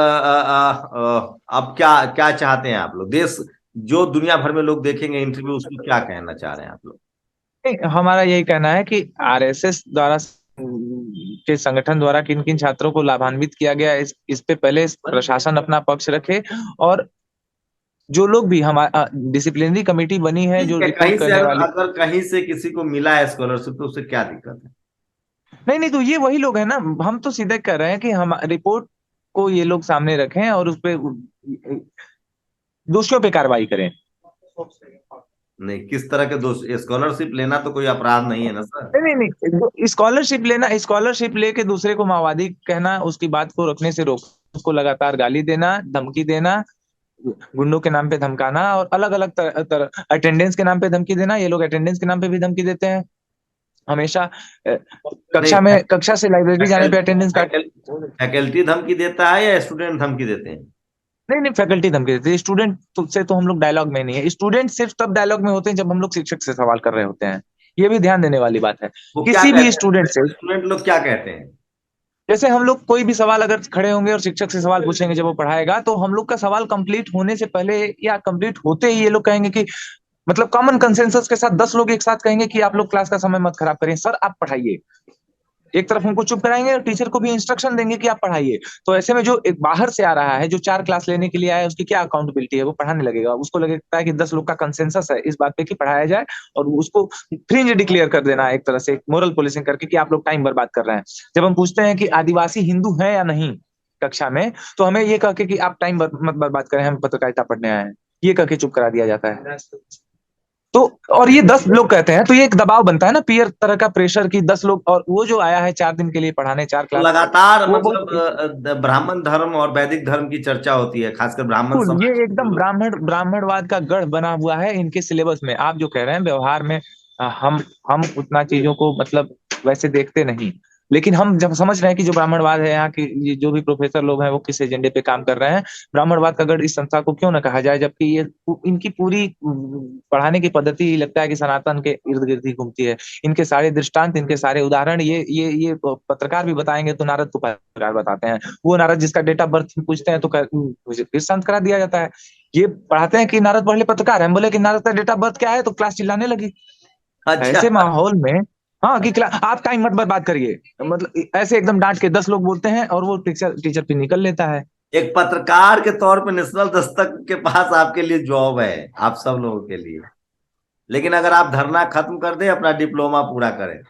क्या क्या चाहते हैं आप लोग? देश जो दुनिया भर में लोग देखेंगे इंटरव्यू, उसको क्या कहना चाह रहे हैं आप लोग? हमारा यही कहना है कि आरएसएस द्वारा के संगठन द्वारा किन किन छात्रों को लाभान्वित किया गया, इस पे पहले प्रशासन अपना पक्ष रखे, और जो लोग भी हमारा डिसिप्लिनरी कमेटी बनी है जो ठीक है, कहीं रिपोर्ट से करने वाली। अगर कहीं से किसी को मिला है स्कॉलरशिप तो उससे क्या दिक्कत है? नहीं नहीं, तो ये वही लोग हैं ना, हम तो सीधे कह रहे हैं कि हम रिपोर्ट को ये लोग सामने रखें और उस पे दोषियों पे कार्रवाई करें। नहीं, किस तरह के दोस्त? स्कॉलरशिप लेना तो कोई अपराध नहीं है ना सर? नहीं नहीं नहीं, स्कॉलरशिप लेना, स्कॉलरशिप लेके दूसरे को माओवादी कहना, उसकी बात को रखने से रोक, उसको लगातार गाली देना, धमकी देना, गुंडों के नाम पे धमकाना, और अलग अलग अटेंडेंस के नाम पे धमकी देना। ये लोग अटेंडेंस के नाम पे भी धमकी देते हैं हमेशा। नहीं, कक्षा से लाइब्रेरी जाने पे अटेंडेंस काट। फैकल्टी धमकी देता है या स्टूडेंट धमकी देते हैं? नहीं नहीं, फैकल्टी धमकी देती है, स्टूडेंट से तो हम लोग डायलॉग में नहीं है। स्टूडेंट सिर्फ तब डायलॉग में होते हैं जब हम लोग शिक्षक से सवाल कर रहे होते हैं, ये भी ध्यान देने वाली बात है। वो क्या किसी भी कहते स्टूडेंट से, हैं, स्टूडेंट लोग क्या कहते हैं? जैसे हम लोग कोई भी सवाल अगर खड़े होंगे और शिक्षक से सवाल पूछेंगे जब वो पढ़ाएगा, तो हम लोग का सवाल कंप्लीट होने से पहले या कंप्लीट होते ही ये लोग कहेंगे कि, मतलब कॉमन कंसेंसस के साथ 10 लोग एक साथ कहेंगे कि आप लोग क्लास का समय मत खराब करें, सर आप पढ़ाइए। एक तरफ उनको चुप कराएंगे और टीचर को भी इंस्ट्रक्शन देंगे कि आप पढ़ाइए। तो ऐसे में जो एक बाहर से आ रहा है, जो 4 क्लास लेने के लिए आया है, उसकी क्या अकाउंटेबिलिटी है? वो पढ़ाने लगेगा, उसको लगता है कि 10 लोग का कंसेंसस है इस बात पे कि पढ़ाया जाए, और उसको फ्रिंज डिक्लेयर कर देना, एक तरह से मोरल पुलिसिंग करके कि आप लोग टाइम बर्बाद कर रहे हैं। जब हम पूछते हैं कि आदिवासी हिंदू है या नहीं कक्षा में, तो हमें ये कह के कि आप टाइम मत बर्बाद करें, हम पत्रकारिता पढ़ने आए हैं, ये कह के चुप करा दिया जाता है। तो और ये 10 लोग कहते हैं, तो ये एक दबाव बनता है ना, पीयर तरह का प्रेशर की 10 लोग, और वो जो आया है 4 दिन के लिए पढ़ाने, 4 तो क्लास, लगातार वो मतलब बहुत ब्राह्मण धर्म और वैदिक धर्म की चर्चा होती है, खासकर ब्राह्मण बिल्कुल, ये समाज के एकदम लोग। ब्राह्मणवाद का गढ़ बना हुआ है इनके सिलेबस में। आप जो कह रहे हैं व्यवहार में, हम उतना चीजों को मतलब वैसे देखते नहीं, लेकिन हम जब समझ रहे हैं कि जो ब्राह्मणवाद है, यहाँ की ये जो भी प्रोफेसर लोग हैं वो किस एजेंडे पे काम कर रहे हैं। ब्राह्मणवाद का गढ़ इस संस्था को क्यों ना कहा जाए, जबकि ये इनकी पूरी पढ़ाने की पद्धति ही लगता है कि सनातन के इर्द गिर्द ही घूमती है। इनके सारे दृष्टांत, इनके सारे उदाहरण ये पत्रकार भी बताएंगे तो नारद को पत्रकार बताते हैं। वो नारद जिसका डेट ऑफ बर्थ पूछते हैं तो मुझे फिर शांत करा दिया जाता है। ये पढ़ाते हैं कि नारद पढ़ ले पत्रकार, हम बोले कि नारद का डेट ऑफ बर्थ क्या है, तो क्लास चिल्लाने लगी। अच्छा, ऐसे माहौल में, हाँ कि आप टाइम मत बर्बाद करिए, मतलब ऐसे एकदम डांट के 10 लोग बोलते हैं और वो टीचर पे निकल लेता है। एक पत्रकार के तौर पे नेशनल दस्तक के पास आपके लिए जॉब है, आप सब लोगों के लिए। लेकिन अगर आप धरना खत्म कर दें, अपना डिप्लोमा पूरा करें।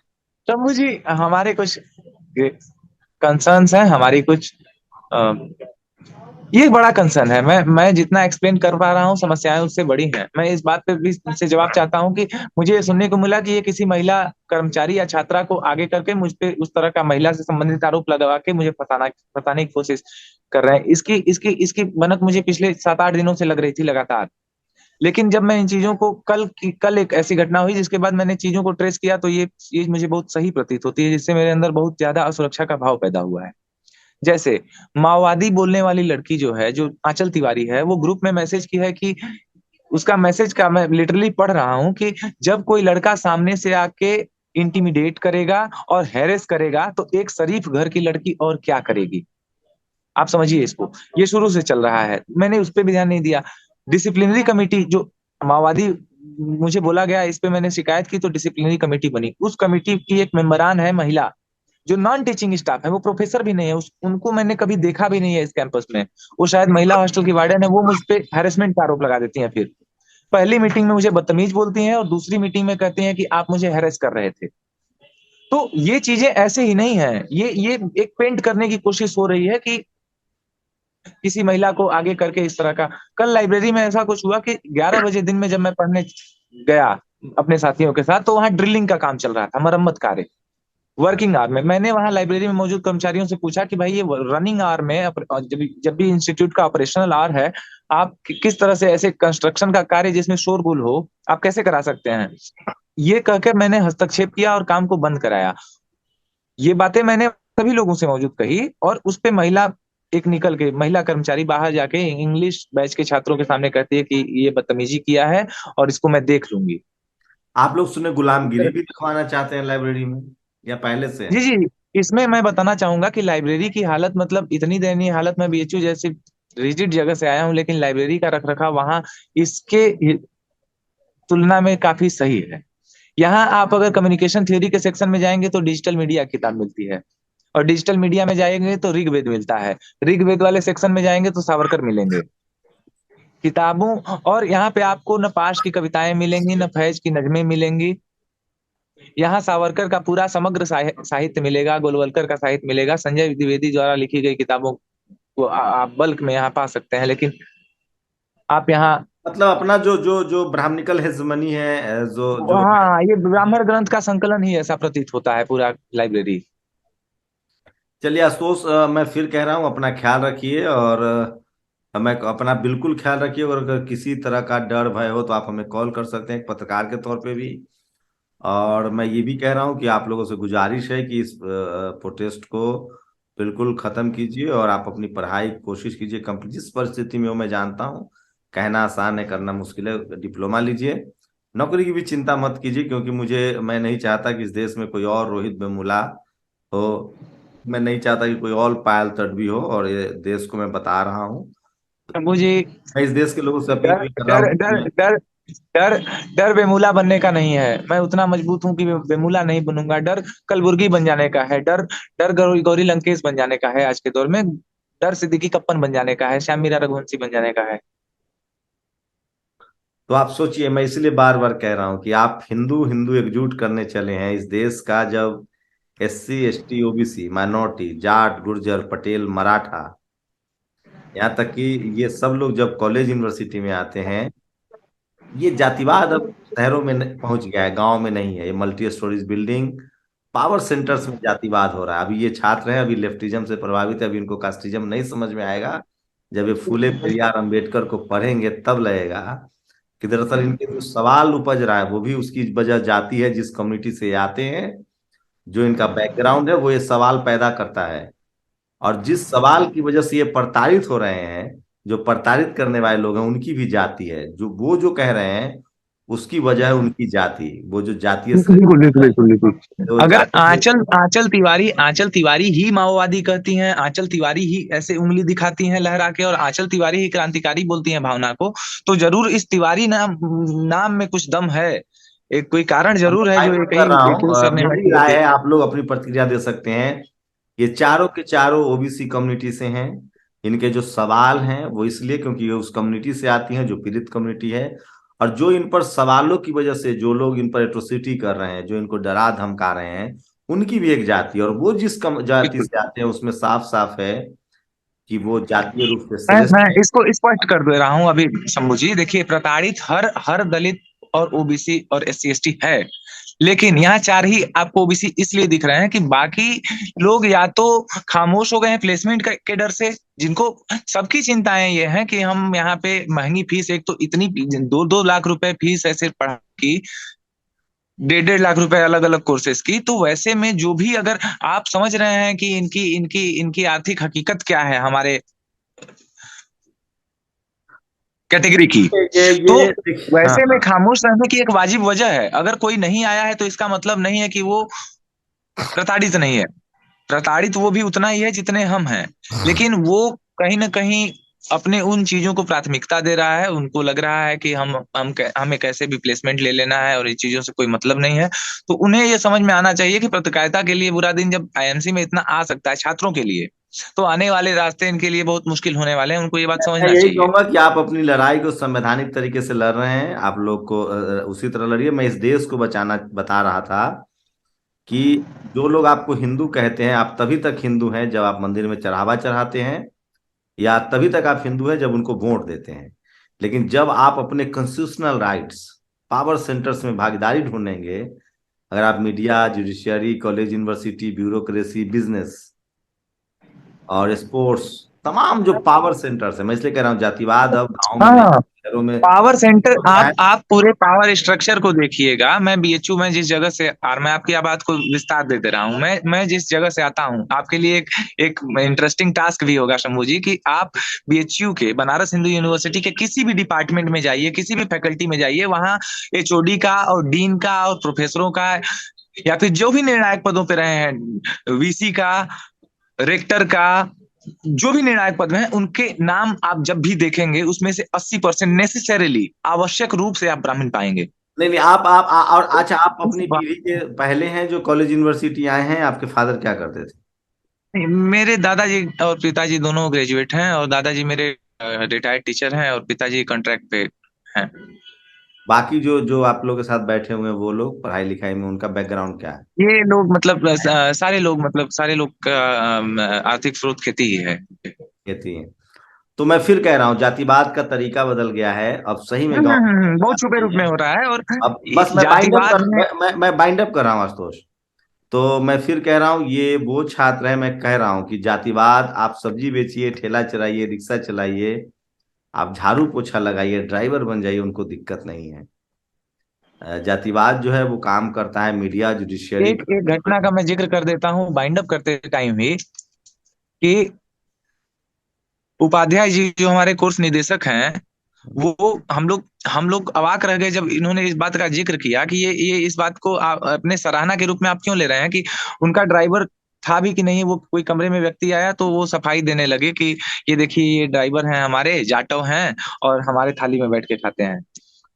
शंभू जी, हमारे कुछ कंसर्न्स हैं, हमारी कुछ ये बड़ा कंसर्न है। मैं जितना एक्सप्लेन कर पा रहा हूँ, समस्याएं उससे बड़ी हैं। मैं इस बात पे भी से जवाब चाहता हूँ कि मुझे ये सुनने को मिला कि ये किसी महिला कर्मचारी या छात्रा को आगे करके मुझ पे उस तरह का महिला से संबंधित आरोप लगा के मुझे फंसाने की कोशिश कर रहे हैं। इसकी इसकी इसकी भनक मुझे पिछले 7-8 दिनों से लग रही थी लगातार। लेकिन जब मैं इन चीजों को कल एक ऐसी घटना हुई जिसके बाद मैंने चीजों को ट्रेस किया, तो ये चीज मुझे बहुत सही प्रतीत होती है, जिससे मेरे अंदर बहुत ज्यादा असुरक्षा का भाव पैदा हुआ है। जैसे माओवादी बोलने वाली लड़की जो है, जो आंचल तिवारी है, वो ग्रुप में मैसेज की है कि, उसका मैसेज का मैं लिटरली पढ़ रहा हूं कि जब कोई लड़का सामने से आके इंटिमिडेट करेगा और हैरेस करेगा तो एक शरीफ घर की लड़की और क्या करेगी। आप समझिए इसको, ये शुरू से चल रहा है, मैंने उस पर भी ध्यान नहीं दिया। डिसिप्लिनरी कमेटी जो माओवादी, मुझे बोला गया, इस पे मैंने शिकायत की तो डिसिप्लिनरी कमेटी बनी, उस कमेटी की एक मेंबरान है महिला, जो नॉन टीचिंग स्टाफ है, वो प्रोफेसर भी नहीं है, उनको मैंने कभी देखा भी नहीं है इस कैंपस में। वो शायद महिला हॉस्टल की वार्डन है, वो मुझ पे हैरेसमेंट का आरोप लगा देती हैं। फिर पहली मीटिंग में मुझे बदतमीज बोलती हैं और दूसरी मीटिंग में कहती हैं कि आप मुझे हैरेस कर रहे थे। तो ये चीजें ऐसे ही नहीं है, ये एक पेंट करने की कोशिश हो रही है कि किसी महिला को आगे करके इस तरह का। कल लाइब्रेरी में ऐसा कुछ हुआ कि 11 बजे दिन में जब मैं पढ़ने गया अपने साथियों के साथ, तो वहां ड्रिलिंग का काम चल रहा था, मरम्मत कार्य, वर्किंग आवर में। मैंने वहां लाइब्रेरी में मौजूद कर्मचारियों से पूछा कि भाई ये रनिंग आवर में जब भी इंस्टीट्यूट का ऑपरेशनल आवर है, आप किस तरह से ऐसे कंस्ट्रक्शन का कार्य जिसमें शोरगुल हो आप कैसे करा सकते हैं। ये कहकर मैंने हस्तक्षेप किया और काम को बंद कराया। ये बातें मैंने सभी लोगों से मौजूद कही, और उस पे महिला एक निकल के, महिला कर्मचारी बाहर जाके इंग्लिश बैच के छात्रों के सामने कहती है कि ये बदतमीजी किया है और इसको मैं देख लूंगी। आप लोग सुने गुलामगिरी भी दिखवाना चाहते हैं लाइब्रेरी में, या पहले से जी है? जी, इसमें मैं बताना चाहूंगा कि लाइब्रेरी की हालत, मतलब इतनी दयनीय हालत, में बीएचयू जैसी रिजिड जगह से आया हूँ, लेकिन लाइब्रेरी का रखरखाव वहां इसके तुलना में काफी सही है। यहाँ आप अगर कम्युनिकेशन थ्योरी के सेक्शन में जाएंगे तो डिजिटल मीडिया किताब मिलती है, और डिजिटल मीडिया में जाएंगे तो ऋग्वेद मिलता है, ऋग्वेद वाले सेक्शन में जाएंगे तो सावरकर मिलेंगे किताबों। और यहाँ पे आपको न पाश की कविताएं मिलेंगी, न फैज की नज़में मिलेंगी। यहाँ सावरकर का पूरा समग्र साहित्य मिलेगा, गोलवलकर का साहित्य मिलेगा, संजय द्विवेदी द्वारा लिखी गई किताबों को आप बल्क में यहाँ पा सकते हैं। लेकिन आप यहाँ, मतलब अपना जो जो जो ब्राह्मणिकल हेजमनी है, जो जो हाँ, ये ब्राह्मण ग्रंथ का संकलन ही ऐसा प्रतीत होता है पूरा लाइब्रेरी। चलिए आशुतोष, मैं फिर कह रहा हूँ अपना ख्याल रखिए, और मैं अपना बिल्कुल ख्याल रखिए, और अगर किसी तरह का डर भय हो तो आप हमें कॉल कर सकते हैं एक पत्रकार के तौर पे भी। और मैं ये भी कह रहा हूँ कि आप लोगों से गुजारिश है कि इस प्रोटेस्ट को बिल्कुल खत्म कीजिए, और आप अपनी पढ़ाई की कोशिश कीजिए। कंप्लीट जिस परिस्थिति में हो मैं जानता हूँ, कहना आसान है करना मुश्किल है। डिप्लोमा लीजिए, नौकरी की भी चिंता मत कीजिए, क्योंकि मैं नहीं चाहता कि इस देश में कोई और रोहित वेमुला हो। मैं नहीं चाहता कि कोई और पायल तडवी हो, और ये देश को मैं बता रहा हूँ। मुझे मैं इस देश के लोगों से अपील डर भी कर रहा डर हूँ डर कि डर डर डर बेमूला बनने का नहीं है। मैं उतना मजबूत हूँ कि बेमूला नहीं बनूंगा। डर कलबुर्गी बन जाने का है, डर डर गौरी लंकेश बन जाने का है आज के दौर में, डर सिद्दीकी कप्पन बन जाने का है, श्याम मीरा रघुवंशी बन जाने का है। तो आप सोचिए, मैं इसलिए बार बार कह रहा हूं कि आप हिंदू हिंदू एकजुट करने चले हैं इस देश का। जब SC ST OBC minority, Jat Gurjar Patel Maratha, यहाँ तक कि ये सब लोग जब कॉलेज यूनिवर्सिटी में आते हैं, ये जातिवाद अब शहरों में पहुंच गया है, गांव में नहीं है। ये multi storeys building, power centres में जातिवाद हो रहा है। अभी ये छात्र हैं, अभी लेफ्टिज्म से प्रभावित है, अभी इनको कास्टिज्म नहीं समझ में आएगा। जब ये फूले पेरियार अंबेडकर को पढ़ेंगे तब लगेगा कि दरअसल इनके जो सवाल उपज रहा है वो भी उसकी वजह जाती है, जिस कम्युनिटी से ये आते हैं, जो इनका बैकग्राउंड है वो ये सवाल पैदा करता है। और जिस सवाल की वजह से ये प्रताड़ित हो रहे हैं, जो प्रताड़ित करने वाले लोग हैं, उनकी भी जाति है। जो वो जो कह रहे हैं उसकी वजह है उनकी जाति, वो जो जातीय बिल्कुल बिल्कुल बिल्कुल बिल्कुल। जो अगर जातीय आंचल तिवारी ही माओवादी कहती हैं, आंचल तिवारी ही ऐसे उंगली दिखाती हैं लहरा के, और आंचल तिवारी ही क्रांतिकारी बोलती हैं भावना को, तो जरूर इस तिवारी नाम में कुछ दम है। एक कोई कारण हम जरूर है मैं जो कर रहा एक ही हूँ, सरनेम मेरी राय है, आप लोग अपनी प्रतिक्रिया दे सकते हैं। ये चारों के चारों OBC कम्युनिटी से हैं। इनके जो सवाल हैं वो इसलिए क्योंकि ये उस कम्युनिटी से आती हैं जो पीड़ित कम्युनिटी है। और जो इन पर सवालों की वजह से जो लोग इन पर एट्रोसिटी कर रहे हैं, जो इनको डरा धमका रहे हैं, उनकी भी एक जाति है। और वो जिस जाति बिल्कुल। से आते हैं उसमें साफ साफ है कि वो जातीय रूप से मैं श्रेष्ठ है। इसको स्पष्ट कर दे रहा हूं अभी शंभू जी। देखिए, प्रताड़ित हर दलित और ओबीसी और SC ST है, लेकिन यहाँ चार ही आपको ओबीसी इसलिए दिख रहे हैं कि बाकी लोग या तो खामोश हो गए हैं प्लेसमेंट के डर से, जिनको सबकी चिंताएं ये हैं कि हम यहाँ पे महंगी फीस, एक तो इतनी 2-2 लाख रुपए फीस ऐसे पढ़ा की, 1.5-1.5 लाख रुपए अलग अलग कोर्सेज की। तो वैसे में जो भी, अगर आप समझ रहे हैं कि इनकी इनकी इनकी आर्थिक हकीकत क्या है हमारे कैटेगरी की, तो हाँ वैसे में हाँ। खामोश रहने की एक वाजिब वजह है। अगर कोई नहीं आया है तो इसका मतलब नहीं है कि वो प्रताड़ित नहीं है। प्रताड़ित वो भी उतना ही है जितने हम हैं, लेकिन वो कहीं ना कहीं अपने उन चीजों को प्राथमिकता दे रहा है, उनको लग रहा है कि हमें कैसे भी प्लेसमेंट ले लेना है और इन चीजों से कोई मतलब नहीं है। तो उन्हें ये समझ में आना चाहिए कि पत्रकारिता के लिए बुरा दिन जब आईएमसी में इतना आ सकता है छात्रों के लिए, तो आने वाले रास्ते इनके लिए बहुत मुश्किल होने वाले हैं, उनको ये बात मैं समझना यही चाहिए। कहूंगा कि आप अपनी लड़ाई को संवैधानिक तरीके से लड़ रहे हैं, आप लोग को उसी तरह लड़िए। मैं इस देश को बता रहा था कि जो लोग आपको हिंदू कहते हैं, आप तभी तक हिंदू हैं जब आप मंदिर में चढ़ावा चढ़ाते हैं, या तभी तक आप हिंदू हैं जब उनको वोट देते हैं। लेकिन जब आप अपने कॉन्स्टिट्यूशनल राइट्स, पावर सेंटर्स में भागीदारी ढूंढेंगे, अगर आप media, judiciary, college, university, bureaucracy, business और स्पोर्ट्स, तमाम जो पावर सेंटर्स है, मैं इसलिए कह रहा हूँ जातिवाद अब गाँव में नहीं, हाँ, शहरों में पावर सेंटर, होता है। आप पूरे पावर स्ट्रक्चर को देखिएगा। मैं बीएचयू में जिस जगह से, और मैं आपकी बात को विस्तार दे दे रहा हूँ, मैं जिस जगह से आता हूँ, आपके लिए एक इंटरेस्टिंग टास्क भी होगा शंभू जी, कि आप बीएचयू के, बनारस हिंदू यूनिवर्सिटी के किसी भी डिपार्टमेंट में जाइए, किसी भी फैकल्टी में जाइए, वहाँ एचओडी का और डीन का और प्रोफेसरों का, या फिर जो भी निर्णायक पदों पे रहे हैं, वीसी का, रेक्टर का, जो भी निर्णायक पद में है, उनके नाम आप जब भी देखेंगे उसमें से 80% नेसेसरीली, आवश्यक रूप से आप ब्राह्मण पाएंगे। नहीं नहीं, और अच्छा, आप अपनी पीढ़ी के पहले हैं जो कॉलेज यूनिवर्सिटी आए हैं। आपके फादर क्या करते थे? मेरे दादाजी और पिताजी दोनों ग्रेजुएट हैं, और दादाजी मेरे रिटायर्ड टीचर हैं और पिताजी कॉन्ट्रैक्ट पे हैं। बाकी जो जो आप लोग के साथ बैठे हुए हैं, वो लोग पढ़ाई लिखाई में उनका बैकग्राउंड क्या है? ये लोग मतलब सारे लोग का आर्थिक स्रोत खेती ही है। खेती है। तो मैं फिर कह रहा हूँ, जातिवाद का तरीका बदल गया है अब, सही में गाँव बहुत छुपे रूप में हो रहा है। और अब बस मैं बाइंड अप जातिवाद में, मैं बाइंड अप कर रहा हूँ आशुतोष। तो मैं फिर कह रहा हूँ, ये वो छात्र है, मैं कह रहा हूँ कि जातिवाद, आप सब्जी बेचिए, ठेला चलाइए, रिक्शा चलाइए, आप झाड़ू पोछा लगाइए, ड्राइवर बन जाइए, उनको दिक्कत नहीं है। जातिवाद जो है वो काम करता है मीडिया, जुडिशियरी। एक घटना का मैं जिक्र कर देता हूँ बाइंड अप करते टाइम ही, कि उपाध्याय जी जो हमारे कोर्स निदेशक हैं, वो हम लोग अवाक रह गए जब इन्होंने इस बात का जिक्र किया कि ये इस बात को अपने सराहना के रूप में आप क्यों ले रहे हैं, कि उनका ड्राइवर था भी कि नहीं। वो कोई कमरे में व्यक्ति आया तो वो सफाई देने लगे कि ये देखिए, ये ड्राइवर हैं हमारे, जाटव हैं, और हमारे थाली में बैठ के खाते हैं।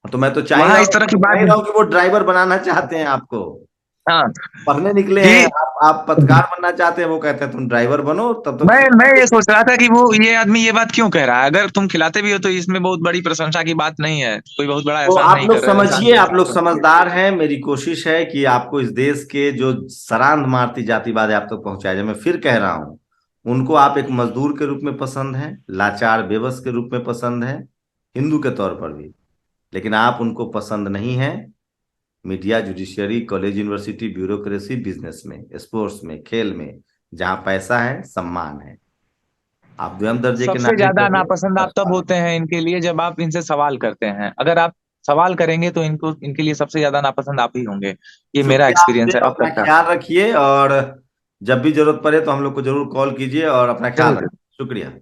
तो मैं तो वहां इस तरह की बात, कि वो ड्राइवर बनाना चाहते हैं आपको, हाँ, पढ़ने निकले हैं आप पत्रकार बनना चाहते हैं, वो कहते हैं तुम ड्राइवर बनो, तब तो मैं ये सोच रहा था कि ये आदमी ये बात क्यों कह रहा है। अगर तुम खिलाते भी हो तो इसमें बहुत बड़ी प्रशंसा की बात नहीं है, कोई बहुत बड़ा तो एहसान आप नहीं लोग कर रहे हो। समझिए, आप लोग समझदार हैं। मेरी कोशिश है कि आपको इस देश के जो सरांध मारती जातिवाद है आप तक पहुंचाया जाए। मैं फिर कह रहा हूं, उनको आप एक मजदूर के रूप में पसंद है, लाचार बेबस के रूप में पसंद है, हिंदू के तौर पर भी, लेकिन आप उनको पसंद नहीं है media, judiciary, college, university, bureaucracy, business में, स्पोर्ट्स में, खेल में, जहां पैसा है, सम्मान है। आप द्वितीय दर्जे के सबसे ज्यादा नापसंद आप तब होते हैं इनके लिए जब आप इनसे सवाल करते हैं। अगर आप सवाल करेंगे तो इनके लिए सबसे ज्यादा नापसंद आप ही होंगे। ये मेरा एक्सपीरियंस है अब तक का। ख्याल रखिए, और जब भी जरूरत पड़े तो हम लोग को जरूर कॉल कीजिए, और अपना ख्याल रखिए। शुक्रिया।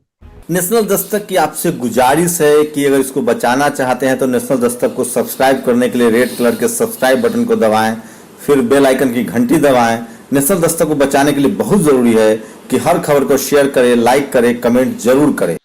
नेशनल दस्तक की आपसे गुजारिश है कि अगर इसको बचाना चाहते हैं तो नेशनल दस्तक को सब्सक्राइब करने के लिए रेड कलर के सब्सक्राइब बटन को दबाएं, फिर बेल आइकन की घंटी दबाएं। नेशनल दस्तक को बचाने के लिए बहुत जरूरी है कि हर खबर को शेयर करें, लाइक करें, कमेंट जरूर करें।